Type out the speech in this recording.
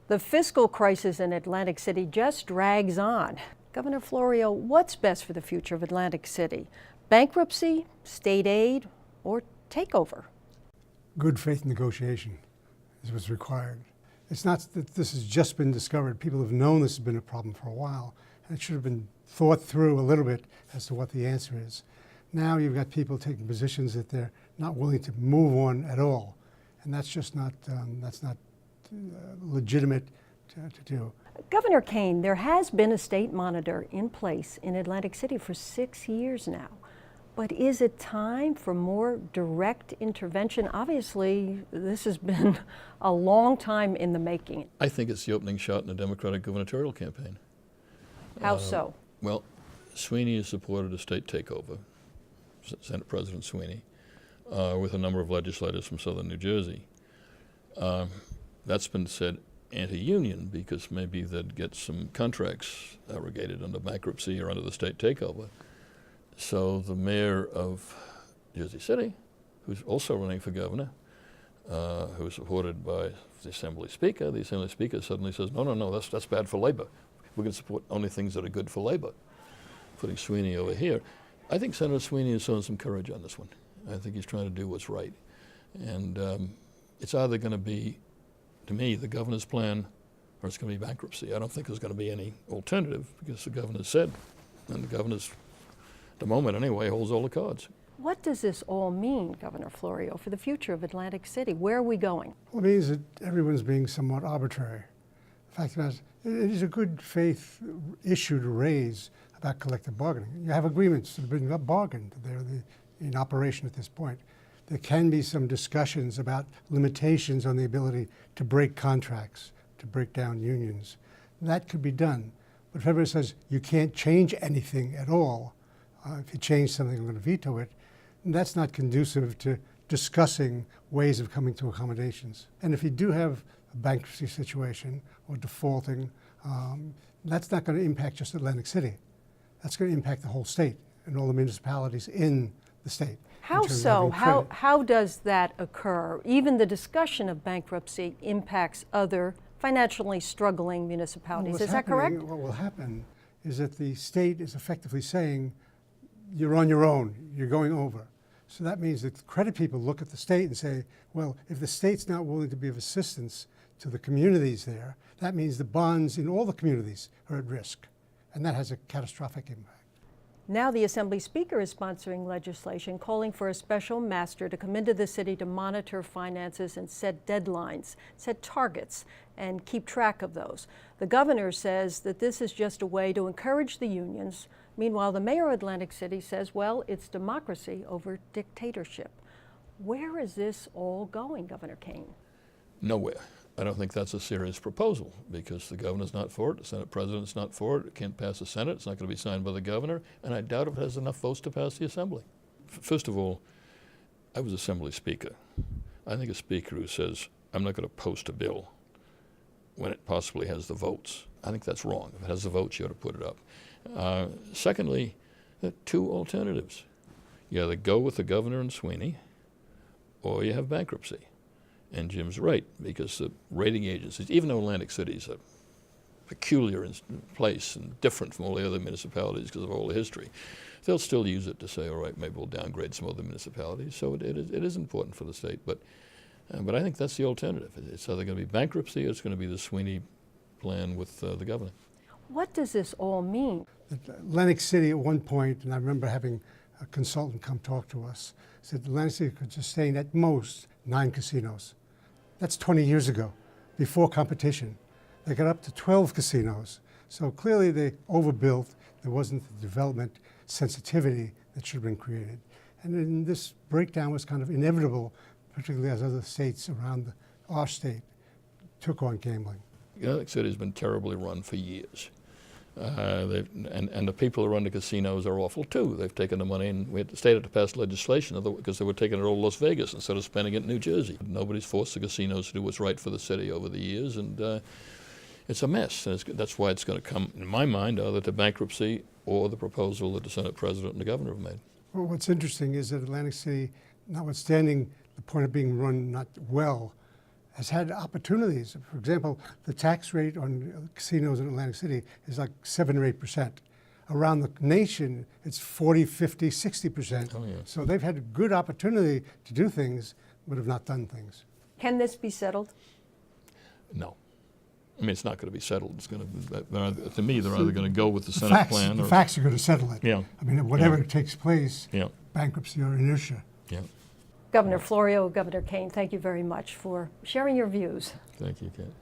The fiscal crisis in Atlantic City just drags on. Governor Florio, what's best for the future of Atlantic City? Bankruptcy, state aid, or takeover? Good faith negotiation is what's required. It's not that this has just been discovered. People have known this has been a problem for a while, and it should have been thought through a little bit as to what the answer is. Now you've got people taking positions that they're not willing to move on at all, and that's just not legitimate to do. Governor Kean, there has been a state monitor in place in Atlantic City for 6 years now. But is it time for more direct intervention? Obviously, this has been a long time in the making. I think it's the opening shot in the Democratic gubernatorial campaign. How so? Well, Sweeney has supported a state takeover, Senate President Sweeney, with a number of legislators from southern New Jersey. That's been said anti-union because maybe they'd get some contracts abrogated under bankruptcy or under the state takeover. So the mayor of Jersey City, who's also running for governor, who's supported by the Assembly Speaker suddenly says, no, that's bad for labor. We're going to support only things that are good for labor, putting Sweeney over here. I think Senator Sweeney has shown some courage on this one. I think he's trying to do what's right. And it's either going to be, to me, the governor's plan, or it's going to be bankruptcy. I don't think there's going to be any alternative because the governor said, and the governor's, at the moment anyway, holds all the cards. What does this all mean, Governor Florio, for the future of Atlantic City? Where are we going? Well, it means that everyone's being somewhat arbitrary. The fact is, it is a good faith issue to raise about collective bargaining. You have agreements that have been bargained. They're in operation at this point. There can be some discussions about limitations on the ability to break contracts, to break down unions. That could be done. But if everybody says you can't change anything at all, if you change something, I'm going to veto it, that's not conducive to discussing ways of coming to accommodations. And if you do have a bankruptcy situation or defaulting, that's not going to impact just Atlantic City. That's going to impact the whole state and all the municipalities in the state. How so? How does that occur? Even the discussion of bankruptcy impacts other financially struggling municipalities. Well, is that correct? What will happen is that the state is effectively saying, you're on your own, you're going over. So that means that credit people look at the state and say, well, if the state's not willing to be of assistance to the communities there, that means the bonds in all the communities are at risk. And that has a catastrophic impact. Now the Assembly Speaker is sponsoring legislation calling for a special master to come into the city to monitor finances and set deadlines, set targets, and keep track of those. The governor says that this is just a way to encourage the unions. Meanwhile, the mayor of Atlantic City says, well, it's democracy over dictatorship. Where is this all going, Governor Kean? Nowhere. I don't think that's a serious proposal because the governor's not for it, the Senate president's not for it, it can't pass the Senate, it's not going to be signed by the governor, and I doubt if it has enough votes to pass the Assembly. First of all, I was Assembly Speaker. I think a speaker who says, I'm not going to post a bill when it possibly has the votes, I think that's wrong. If it has the votes, you ought to put it up. Secondly, there are two alternatives. You either go with the governor and Sweeney, or you have bankruptcy. And Jim's right, because the rating agencies, even though Atlantic City is a peculiar place and different from all the other municipalities because of all the history, they'll still use it to say, all right, maybe we'll downgrade some other municipalities. So it is important for the state. But I think that's the alternative. It's either going to be bankruptcy or it's going to be the Sweeney plan with the governor. What does this all mean? Atlantic City at one point, and I remember having a consultant come talk to us, said Atlantic City could sustain at most 9 casinos. That's 20 years ago, before competition. They got up to 12 casinos. So clearly they overbuilt. There wasn't the development sensitivity that should have been created. And then this breakdown was kind of inevitable, particularly as other states around our state took on gambling. Atlantic City has been terribly run for years. And the people who run the casinos are awful too. They've taken the money, and the state had to pass legislation because they were taking it all to Las Vegas instead of spending it in New Jersey. Nobody's forced the casinos to do what's right for the city over the years, and it's a mess. And that's why it's going to come, in my mind, either to bankruptcy or the proposal that the Senate President and the governor have made. Well, what's interesting is that Atlantic City, notwithstanding the point of being run not well, has had opportunities. For example, the tax rate on casinos in Atlantic City is like 7 or 8%. Around the nation, it's 40, 50, 60%. Oh, yeah. So they've had a good opportunity to do things, but have not done things. Can this be settled? No. I mean, it's not going to be settled. It's going to, to me, they're either going to go with the Senate plan The or. facts are going to settle it. Yeah. I mean, whatever takes place, Yeah. bankruptcy or inertia. Yeah. Governor Florio, Governor Kean, thank you very much for sharing your views. Thank you, Kent.